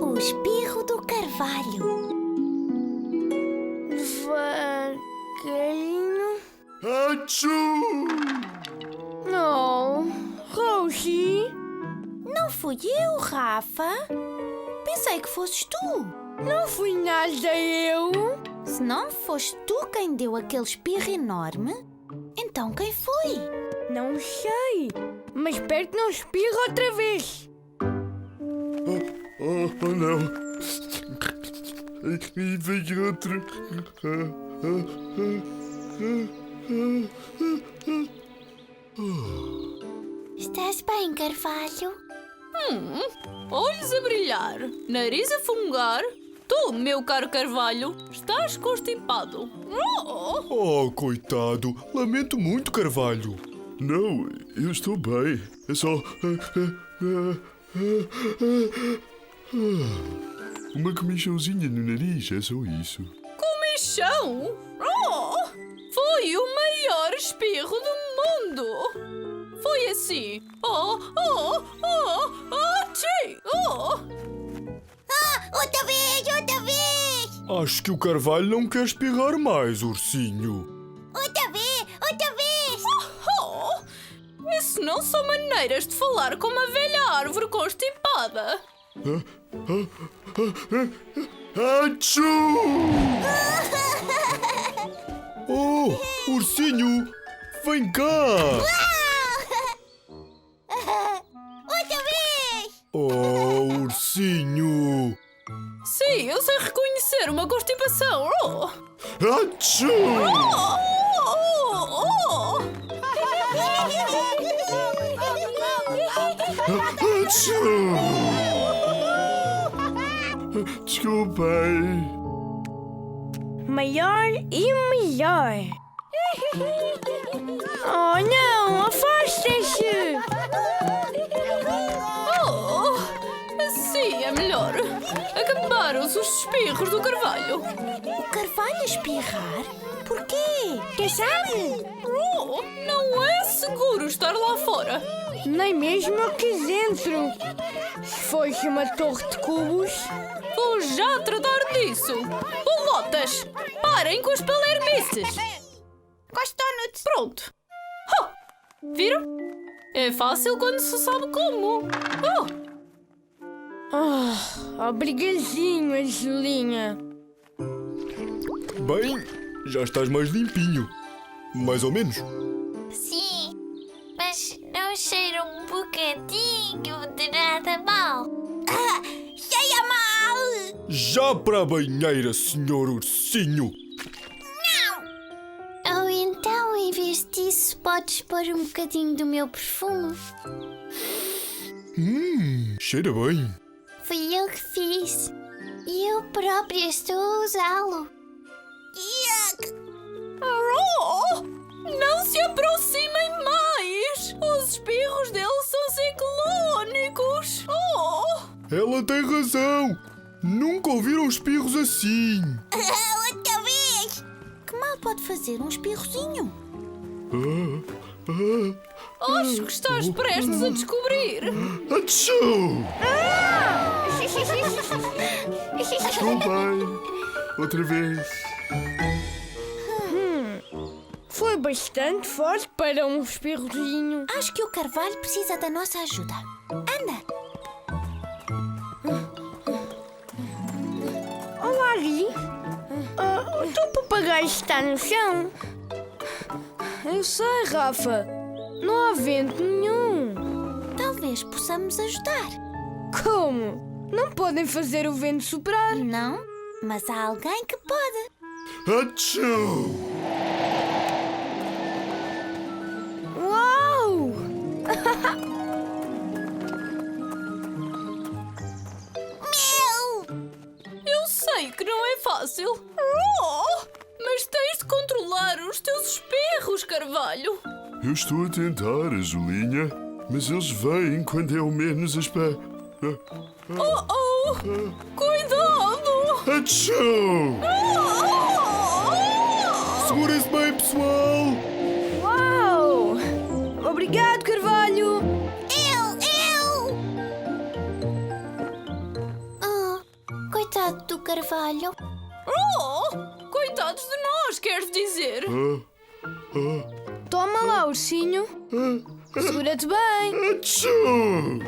O espirro do carvalho. Devagarinho. Achoo! Oh, Rosie. Não fui eu, Rafa. Pensei que fosses tu. Não fui nada eu. Se não foste tu quem deu aquele espirro enorme, então quem foi? Não sei. Mas espero que não espirre outra vez. Oh, não. E vem outro. Estás bem, carvalho? Olhos a brilhar, nariz a fungar. Tu, meu caro carvalho, estás constipado. Oh, coitado. Lamento muito, Carvalho. Não, eu estou bem. É só... uma comichãozinha no nariz, é só isso. Comichão? Foi o maior espirro do mundo. Foi assim. Outra vez! Acho que o Carvalho não quer espirrar mais, ursinho. Outra vez! Isso não são maneiras de falar com uma velha árvore constipada. Achoo! Oh, ursinho, vem cá! Outra vez! Oh, ursinho! Sim, eu sei reconhecer uma constipação. Achoo! Achoo! Desculpem. Maior e melhor. Oh, não! Afastem-se! Assim é melhor. Acabaram-se os espirros do carvalho. O carvalho a espirrar? Porquê? Quem sabe? Não é seguro estar lá fora. Nem mesmo aqui dentro. Se fosse uma torre de cubos. Vou já tratar disso. Bolotas, parem com as palermices. Gostou-no-te? Pronto. Viram? É fácil quando se sabe como. Obrigadinho, Angelinha. Bem, já estás mais limpinho. Mais ou menos. Sim, mas não cheira um bocadinho de nada mal. Cheia mal! Já para a banheira, senhor ursinho. Ou então, em vez disso, podes pôr um bocadinho do meu perfume. Cheira bem. Fui eu que fiz. E eu própria estou a usá-lo. Não se aproximem mais. Os espirros dele são ciclónicos. Ela tem razão. Nunca ouviram espirros assim. Outra vez! Que mal pode fazer um espirrozinho? Acho que estás prestes a descobrir. Achoo! Desculpem. Outra vez. Foi bastante forte para um espirrozinho. Acho que o carvalho precisa da nossa ajuda. Anda! Olá, Gui. O teu papagaio está no chão. Eu sei, Rafa. Não há vento nenhum. Talvez possamos ajudar. Como? Não podem fazer o vento soprar. Não, mas há alguém que pode. Achoo! Uau! Eu sei que não é fácil. Mas tens de controlar os teus espirros, Carvalho. Eu estou a tentar, Azulinha, mas eles vêm quando eu menos espero. Cuidado! Achoo! Segurem-se bem, pessoal! Uau! Obrigado, Carvalho! Carvalho. Oh! Coitados de nós, queres dizer? Toma lá, ursinho. Segura-te bem. Atchoo!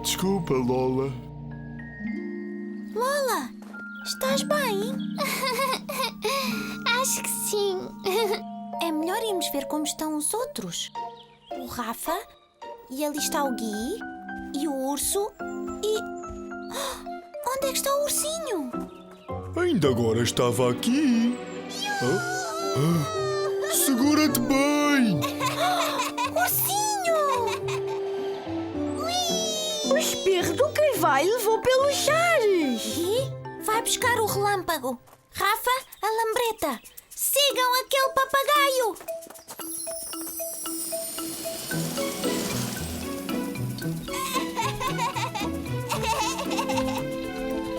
Desculpa, Lola. Lola, estás bem? Acho que sim. É melhor irmos ver como estão os outros. O Rafa, e ali está o Gui, e o urso, e... Onde é que está o ursinho? Ainda agora estava aqui. Segura-te bem! Ursinho! O espirro do Carvalho levou pelos ares. Gui, vai buscar o relâmpago. Rafa, a lambreta. Sigam aquele papagaio.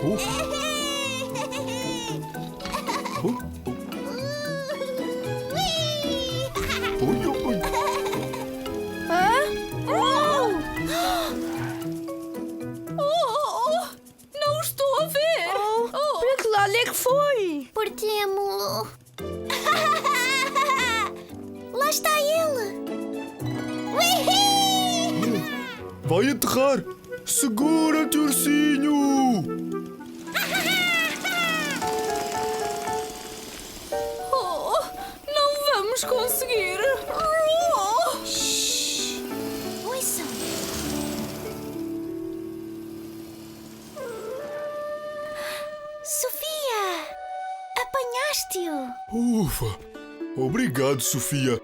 Oh! Não estou a ver! Para que lado é que foi? Perdemos-lo. Lá está ele. Vai aterrar! Segura-te, ursinho! Oh! Não vamos conseguir! Oh! Ouçam. Sofia! Apanhaste-o! Ufa! Obrigado, Sofia!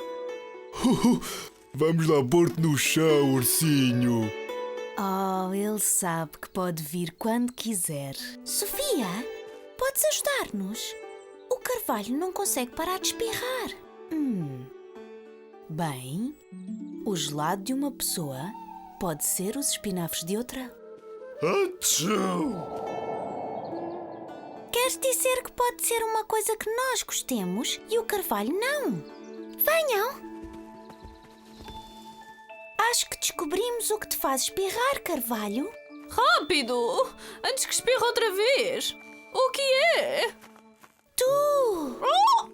Vamos lá pôr-te no chão, ursinho! Oh, ele sabe que pode vir quando quiser. Sofia, podes ajudar-nos? O Carvalho não consegue parar de espirrar. Bem, o gelado de uma pessoa pode ser os espinafres de outra. Atchoo! Queres dizer que pode ser uma coisa que nós gostemos e o Carvalho não? Venham! Acho que descobrimos o que te faz espirrar, Carvalho. Rápido! Antes que espirre outra vez! O que é? Tu! Oh!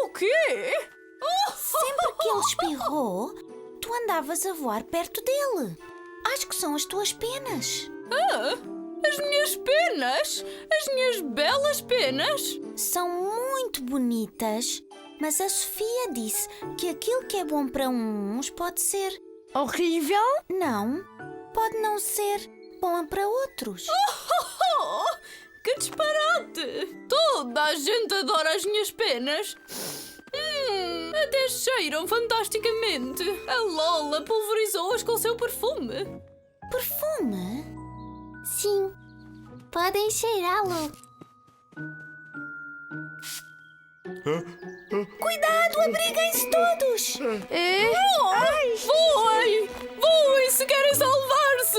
O quê? Oh! Sempre que ele espirrou, tu andavas a voar perto dele. Acho que são as tuas penas. Ah, as minhas penas? As minhas belas penas? São muito bonitas, mas a Sofia disse que aquilo que é bom para uns pode ser... Horrível? Não, pode não ser bom para outros. Oh, que disparate! Toda a gente adora as minhas penas. Até cheiram fantasticamente. A Lola pulverizou-as com o seu perfume. Perfume? Sim, podem cheirá-lo. Cuidado, abriguem-se todos! Voem! Voem se querem salvar-se!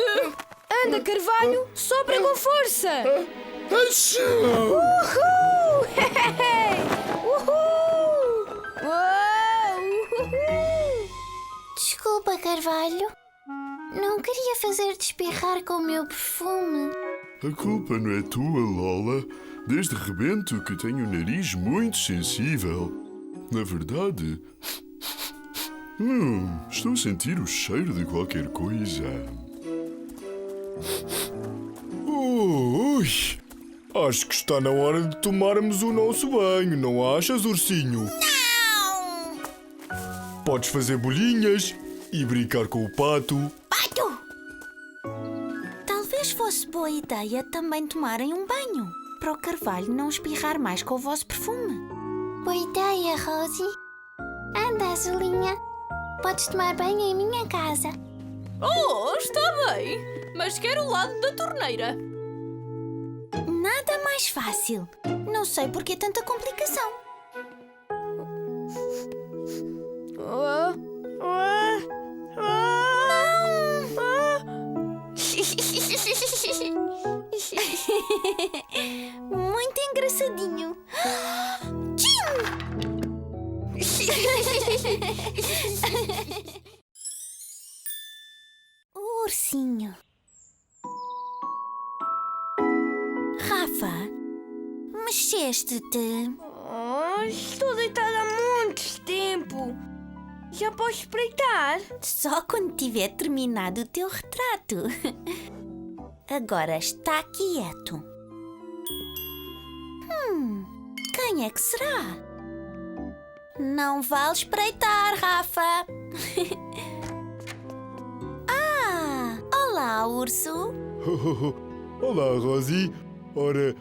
Anda, Carvalho, sopra com força. Atchoo! Uhul! Uhul! Uhul! Desculpa, Carvalho. Não queria fazer-te espirrar com o meu perfume. A culpa não é tua, Lola. Desde rebento que tenho o nariz muito sensível. Na verdade, estou a sentir o cheiro de qualquer coisa. Ui! Acho que está na hora de tomarmos o nosso banho, não achas, ursinho? Não! Podes fazer bolinhas e brincar com o pato. Pato! Talvez fosse boa ideia também tomarem um banho, para o Carvalho não espirrar mais com o vosso perfume. Boa ideia, Rosie. Anda, Azulinha. Podes tomar banho em minha casa. Oh, está bem. Mas quero o lado da torneira. Nada mais fácil. Não sei por que tanta complicação. Muito engraçadinho. Tchim! O ursinho. Esqueceste-te? Oh, estou deitada há muito tempo. Já posso espreitar? Só quando tiver terminado o teu retrato. Agora está quieto. Quem é que será? Não vale espreitar, Rafa. Olá, urso. Olá, Rosie. Ora,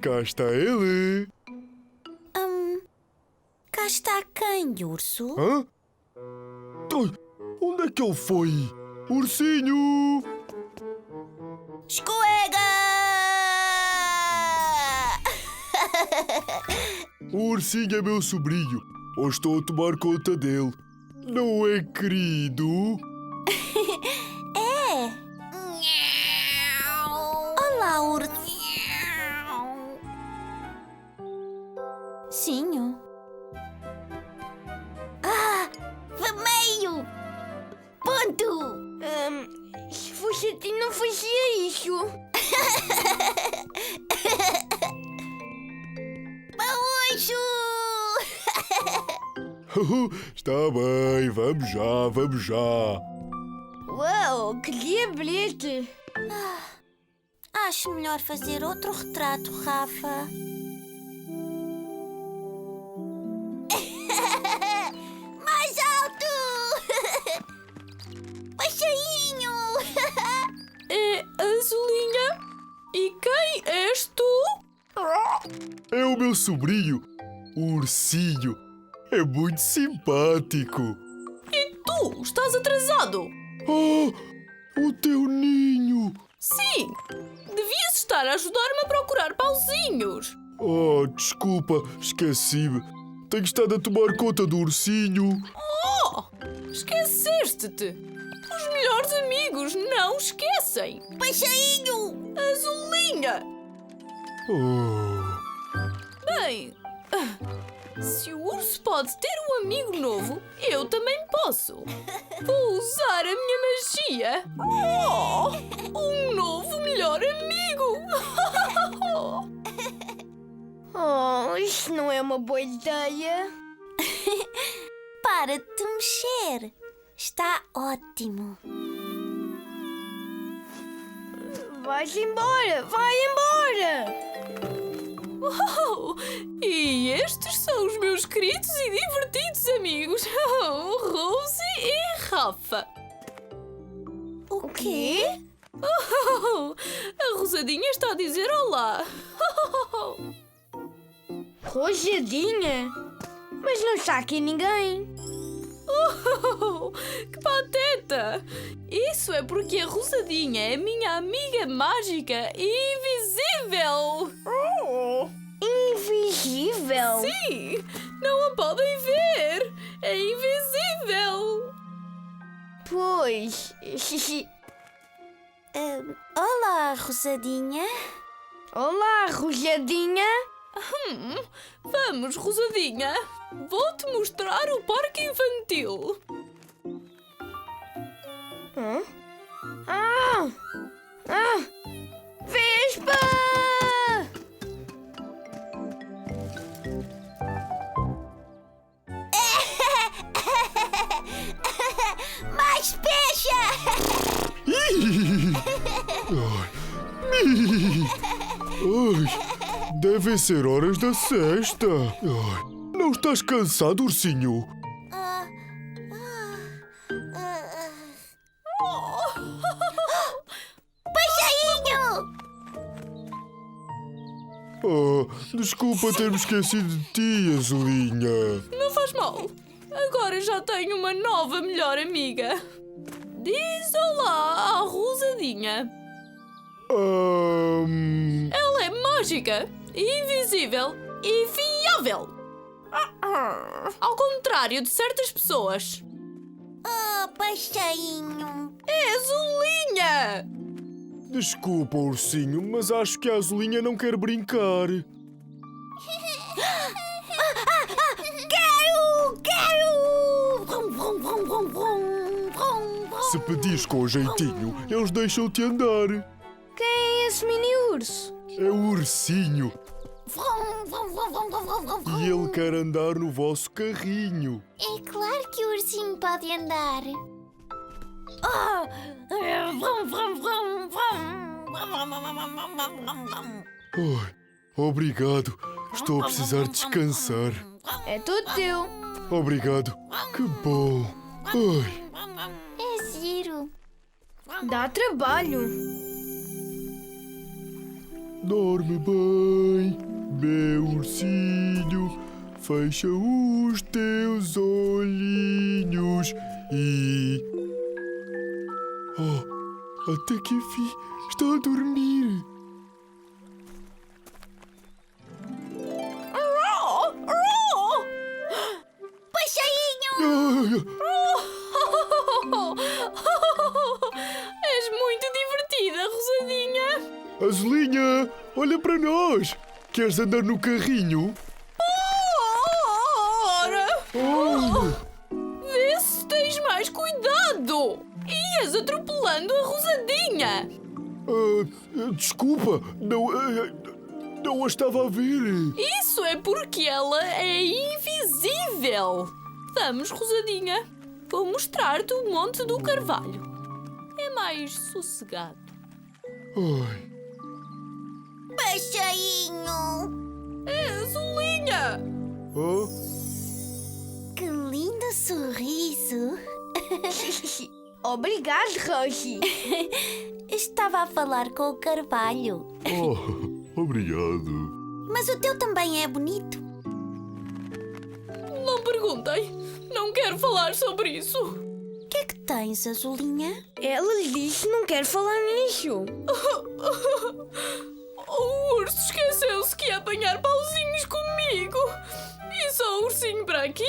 cá está ele. Cá está quem, urso? Hã? Ai, onde é que ele foi? Ursinho! Escorrega! O ursinho é meu sobrinho. Hoje estou a tomar conta dele. Não é, querido? É. Olá, urso. Sinho. Vermelho! Ponto! Se fosse a ti, não fazia isso. Baúcho! Está bem, vamos já, vamos já. Uau, que diabrete. Acho melhor fazer outro retrato, Rafa. Mais alto! Baixinho! É Azulinha? E quem és tu? É o meu sobrinho, o ursinho. É muito simpático. E tu? Estás atrasado? Oh, o teu ninho. Sim! Devias estar a ajudar-me a procurar pauzinhos. Oh, desculpa, esqueci-me. Tenho estado a tomar conta do ursinho. Oh! Esqueceste-te! Os melhores amigos não esquecem! Baixinho! Azulinha! Oh. Bem, se o urso pode ter um amigo novo, eu também posso. Vou usar a minha magia. Oh! Um novo melhor amigo! Oh, isso não é uma boa ideia. Para de te mexer. Está ótimo. Vais embora, vai embora. Oh, e estes são os meus queridos e divertidos amigos, Rosie e Rafa. O quê? Oh, a Rosadinha está a dizer olá. Rosadinha? Mas não está aqui ninguém. Oh, que pateta! Isso é porque a Rosadinha é minha amiga mágica e invisível. Invisível? Sim, não a podem ver. É invisível. Pois. Olá, Rosadinha. Olá, Rosadinha. Vamos, Rosadinha. Vou-te mostrar o parque infantil. Vespa! Mais peixe! Ai, devem ser horas da sesta. Ai, não estás cansado, ursinho? Baixinho! Oh, desculpa ter-me esquecido de ti, Azulinha. Não faz mal. Agora já tenho uma nova melhor amiga. Diz olá à Rosadinha. Ela é mágica, invisível e fiável. Ao contrário de certas pessoas. Oh, baixinho! É Azulinha! Desculpa, ursinho, mas acho que a Azulinha não quer brincar. Quero! Vrum, vrum, vrum, vrum, vrum, vrum, vrum. Se pedires com jeitinho, eles deixam-te andar. Quem é esse mini urso? É o ursinho. E ele quer andar no vosso carrinho. É claro que o ursinho pode andar. Ai, obrigado. Estou a precisar descansar. É tudo teu. Obrigado. Que bom. Ai, É giro. Dá trabalho. dorme bem, meu ursinho. Fecha os teus olhinhos e... Oh, até que enfim está a dormir. Passarinho! És muito divertida, Rosadinha. Azulinha, olha para nós. Queres andar no carrinho? Ora! Oh, Vê se tens mais cuidado! Ias atropelando a Rosadinha! desculpa, não a estava a ver. Isso é porque ela é invisível! Vamos, Rosadinha. Vou mostrar-te o Monte do Carvalho. É mais sossegado. Ai, Passarinho! É Azulinha! oh, Que lindo sorriso! Obrigado, Rosie. Estava a falar com o carvalho. Oh, obrigado. Mas o teu também é bonito. Não perguntem. Não quero falar sobre isso. O que é que tens, Azulinha? Ela disse que não quer falar nisso. O urso esqueceu-se que ia apanhar pauzinhos comigo. E só o ursinho para aqui,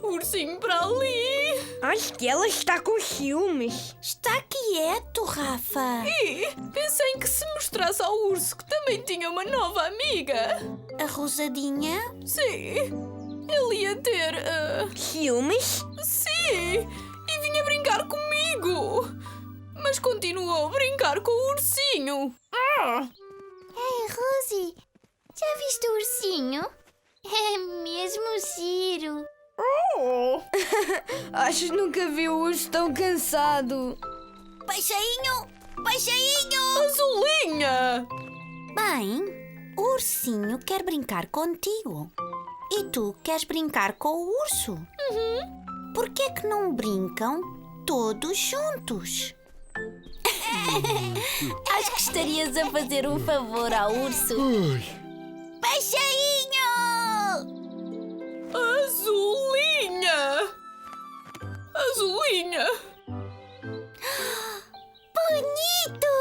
o ursinho para ali. Acho que ela está com ciúmes. Está quieto, Rafa. E pensei que se mostrasse ao urso que também tinha uma nova amiga. A Rosadinha? Sim, ele ia ter... Ciúmes? Sim, e vinha brincar comigo. Mas continuou a brincar com o ursinho. Ei, Rosie, já viste o ursinho? É mesmo giro. Acho que nunca vi o urso tão cansado. Passarinho! Passarinho! Azulinha! Bem, o ursinho quer brincar contigo. E tu queres brincar com o urso? Por que é que não brincam todos juntos? Acho que estarias a fazer um favor ao urso. ai. Passarinho! Azulinha! Azulinha! Bonito!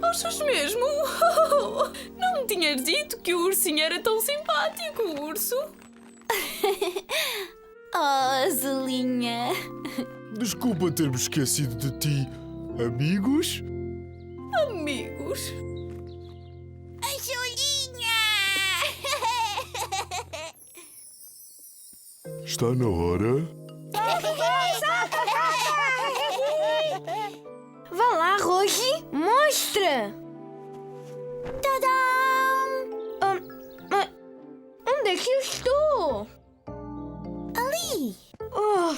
Achas mesmo? Não me tinhas dito que o ursinho era tão simpático, o urso? Oh, Azulinha. Desculpa ter-me esquecido de ti. Amigos? Amigos. Azulinha! Está na hora? Vá lá, Rosie. Mostra. Tadam! Mas onde é que eu estou? Ali! Oh,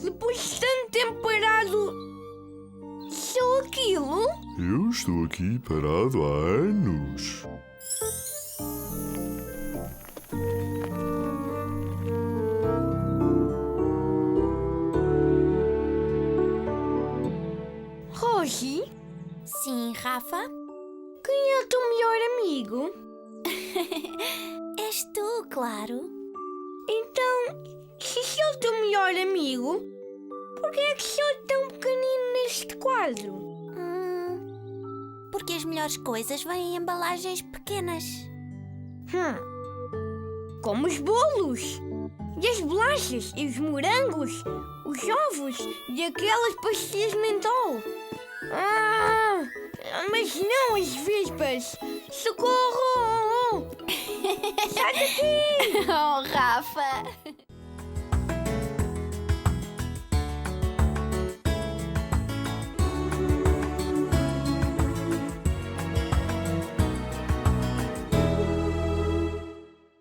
depois de tanto tempo parado, sou aquilo? Eu estou aqui parado há anos. Rosie, Sim, Rafa? quem é o teu melhor amigo? És tu, claro. Então, se sou o teu melhor amigo, por que é que sou tão pequenino neste quadro? Porque as melhores coisas vêm em embalagens pequenas. Como os bolos, e as bolachas, e os morangos, os ovos e aquelas pastilhas de mentol. Mas não as vespas! Socorro! Sai daqui! Oh, Rafa!